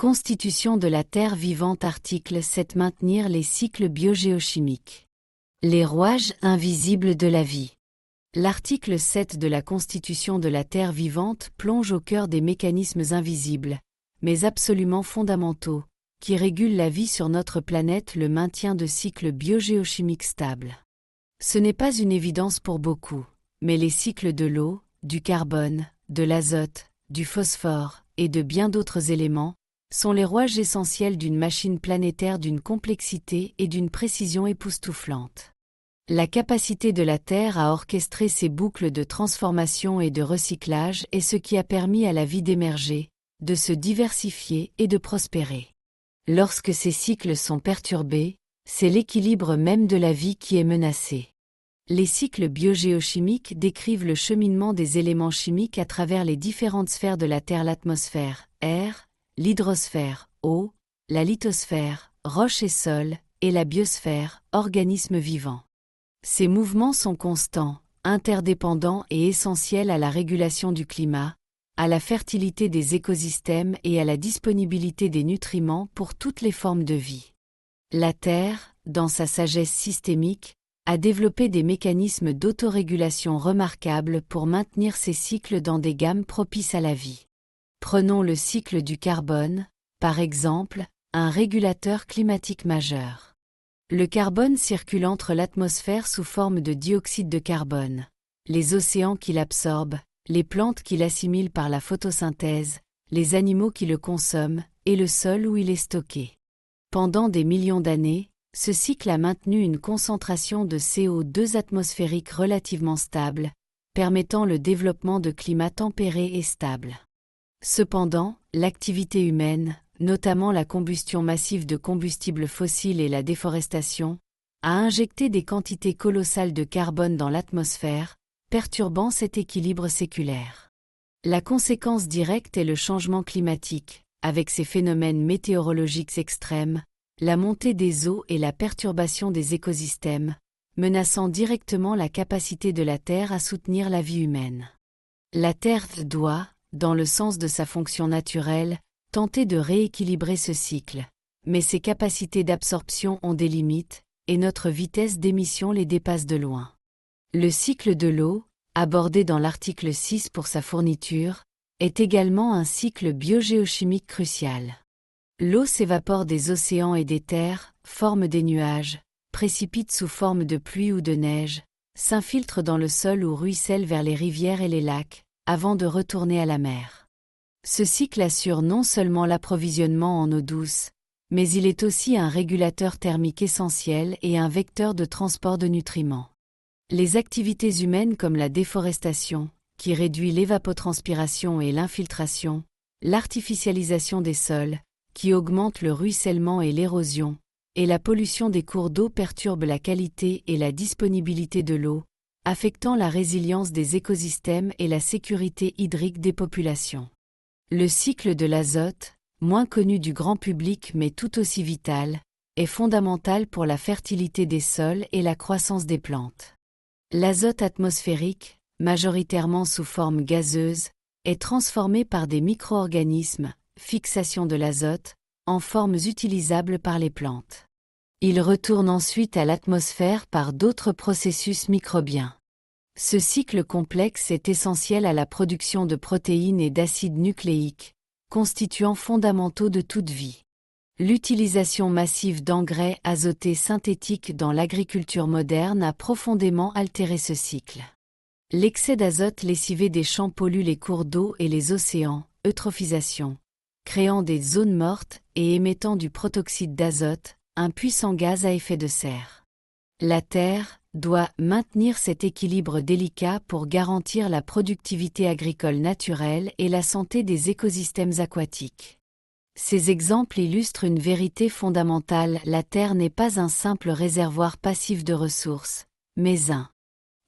Constitution de la Terre vivante. Article 7. Maintenir les cycles biogéochimiques. Les rouages invisibles de la vie. L'article 7 de la Constitution de la Terre vivante plonge au cœur des mécanismes invisibles, mais absolument fondamentaux, qui régulent la vie sur notre planète, le maintien de cycles biogéochimiques stables. Ce n'est pas une évidence pour beaucoup, mais les cycles de l'eau, du carbone, de l'azote, du phosphore et de bien d'autres éléments sont les rouages essentiels d'une machine planétaire d'une complexité et d'une précision époustouflantes. La capacité de la Terre à orchestrer ces boucles de transformation et de recyclage est ce qui a permis à la vie d'émerger, de se diversifier et de prospérer. Lorsque ces cycles sont perturbés, c'est l'équilibre même de la vie qui est menacé. Les cycles biogéochimiques décrivent le cheminement des éléments chimiques à travers les différentes sphères de la Terre: l'atmosphère, air, l'hydrosphère, eau, la lithosphère, roche et sol, et la biosphère, organismes vivants. Ces mouvements sont constants, interdépendants et essentiels à la régulation du climat, à la fertilité des écosystèmes et à la disponibilité des nutriments pour toutes les formes de vie. La Terre, dans sa sagesse systémique, a développé des mécanismes d'autorégulation remarquables pour maintenir ces cycles dans des gammes propices à la vie. Prenons le cycle du carbone, par exemple, un régulateur climatique majeur. Le carbone circule entre l'atmosphère sous forme de dioxyde de carbone, les océans qui l'absorbent, les plantes qui l'assimilent par la photosynthèse, les animaux qui le consomment, et le sol où il est stocké. Pendant des millions d'années, ce cycle a maintenu une concentration de CO2 atmosphérique relativement stable, permettant le développement de climats tempérés et stables. Cependant, l'activité humaine, notamment la combustion massive de combustibles fossiles et la déforestation, a injecté des quantités colossales de carbone dans l'atmosphère, perturbant cet équilibre séculaire. La conséquence directe est le changement climatique, avec ses phénomènes météorologiques extrêmes, la montée des eaux et la perturbation des écosystèmes, menaçant directement la capacité de la Terre à soutenir la vie humaine. La Terre doit, dans le sens de sa fonction naturelle, tenter de rééquilibrer ce cycle, mais ses capacités d'absorption ont des limites, et notre vitesse d'émission les dépasse de loin. Le cycle de l'eau, abordé dans l'article 6 pour sa fourniture, est également un cycle biogéochimique crucial. L'eau s'évapore des océans et des terres, forme des nuages, précipite sous forme de pluie ou de neige, s'infiltre dans le sol ou ruisselle vers les rivières et les lacs, avant de retourner à la mer. Ce cycle assure non seulement l'approvisionnement en eau douce, mais il est aussi un régulateur thermique essentiel et un vecteur de transport de nutriments. Les activités humaines comme la déforestation, qui réduit l'évapotranspiration et l'infiltration, l'artificialisation des sols, qui augmente le ruissellement et l'érosion, et la pollution des cours d'eau perturbent la qualité et la disponibilité de l'eau, affectant la résilience des écosystèmes et la sécurité hydrique des populations. Le cycle de l'azote, moins connu du grand public mais tout aussi vital, est fondamental pour la fertilité des sols et la croissance des plantes. L'azote atmosphérique, majoritairement sous forme gazeuse, est transformé par des micro-organismes, fixation de l'azote, en formes utilisables par les plantes. Il retourne ensuite à l'atmosphère par d'autres processus microbiens. Ce cycle complexe est essentiel à la production de protéines et d'acides nucléiques, constituants fondamentaux de toute vie. L'utilisation massive d'engrais azotés synthétiques dans l'agriculture moderne a profondément altéré ce cycle. L'excès d'azote lessivé des champs pollue les cours d'eau et les océans, eutrophisation, créant des zones mortes et émettant du protoxyde d'azote, un puissant gaz à effet de serre. La Terre doit maintenir cet équilibre délicat pour garantir la productivité agricole naturelle et la santé des écosystèmes aquatiques. Ces exemples illustrent une vérité fondamentale: la Terre n'est pas un simple réservoir passif de ressources, mais un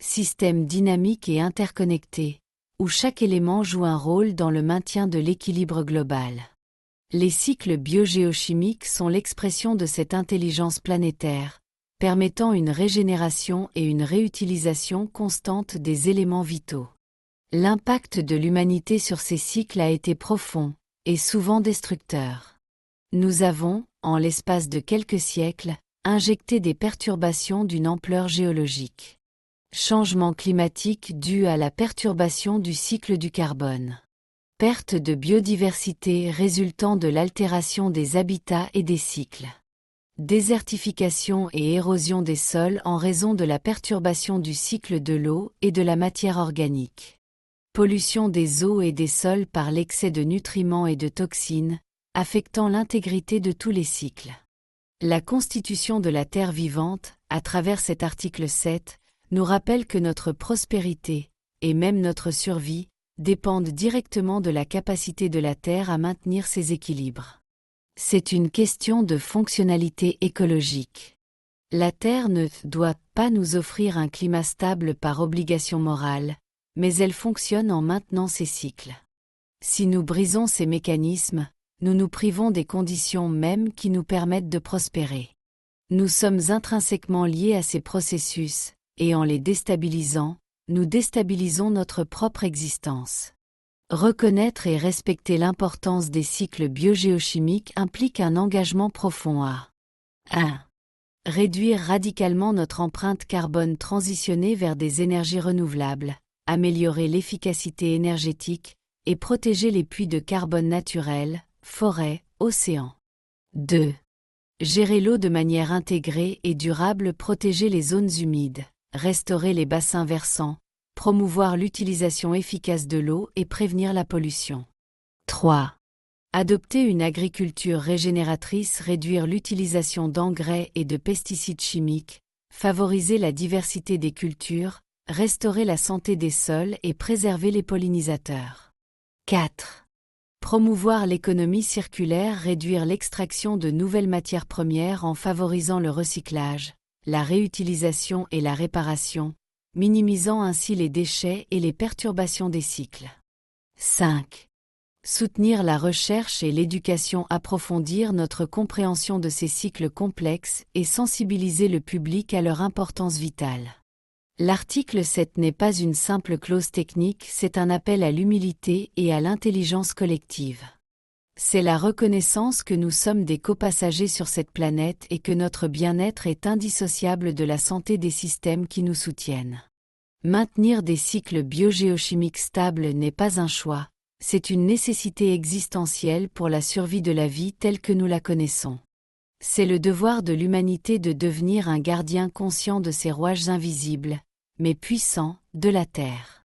système dynamique et interconnecté, où chaque élément joue un rôle dans le maintien de l'équilibre global. Les cycles biogéochimiques sont l'expression de cette intelligence planétaire, permettant une régénération et une réutilisation constante des éléments vitaux. L'impact de l'humanité sur ces cycles a été profond, et souvent destructeur. Nous avons, en l'espace de quelques siècles, injecté des perturbations d'une ampleur géologique. Changement climatique dû à la perturbation du cycle du carbone. Perte de biodiversité résultant de l'altération des habitats et des cycles. Désertification et érosion des sols en raison de la perturbation du cycle de l'eau et de la matière organique. Pollution des eaux et des sols par l'excès de nutriments et de toxines, affectant l'intégrité de tous les cycles. La constitution de la Terre vivante, à travers cet article 7, nous rappelle que notre prospérité, et même notre survie, dépendent directement de la capacité de la Terre à maintenir ses équilibres. C'est une question de fonctionnalité écologique. La Terre ne doit pas nous offrir un climat stable par obligation morale, mais elle fonctionne en maintenant ses cycles. Si nous brisons ces mécanismes, nous nous privons des conditions mêmes qui nous permettent de prospérer. Nous sommes intrinsèquement liés à ces processus, et en les déstabilisant, nous déstabilisons notre propre existence. Reconnaître et respecter l'importance des cycles biogéochimiques implique un engagement profond à 1. Réduire radicalement notre empreinte carbone transitionnée vers des énergies renouvelables, améliorer l'efficacité énergétique et protéger les puits de carbone naturels, forêts, océans. 2. Gérer l'eau de manière intégrée et durable, protéger les zones humides, restaurer les bassins versants, promouvoir l'utilisation efficace de l'eau et prévenir la pollution. 3. Adopter une agriculture régénératrice, réduire l'utilisation d'engrais et de pesticides chimiques, favoriser la diversité des cultures, restaurer la santé des sols et préserver les pollinisateurs. 4. Promouvoir l'économie circulaire, réduire l'extraction de nouvelles matières premières en favorisant le recyclage, la réutilisation et la réparation, minimisant ainsi les déchets et les perturbations des cycles. 5. Soutenir la recherche et l'éducation, approfondir notre compréhension de ces cycles complexes et sensibiliser le public à leur importance vitale. L'article 7 n'est pas une simple clause technique, c'est un appel à l'humilité et à l'intelligence collective. C'est la reconnaissance que nous sommes des copassagers sur cette planète et que notre bien-être est indissociable de la santé des systèmes qui nous soutiennent. Maintenir des cycles biogéochimiques stables n'est pas un choix, c'est une nécessité existentielle pour la survie de la vie telle que nous la connaissons. C'est le devoir de l'humanité de devenir un gardien conscient de ces rouages invisibles, mais puissants, de la Terre.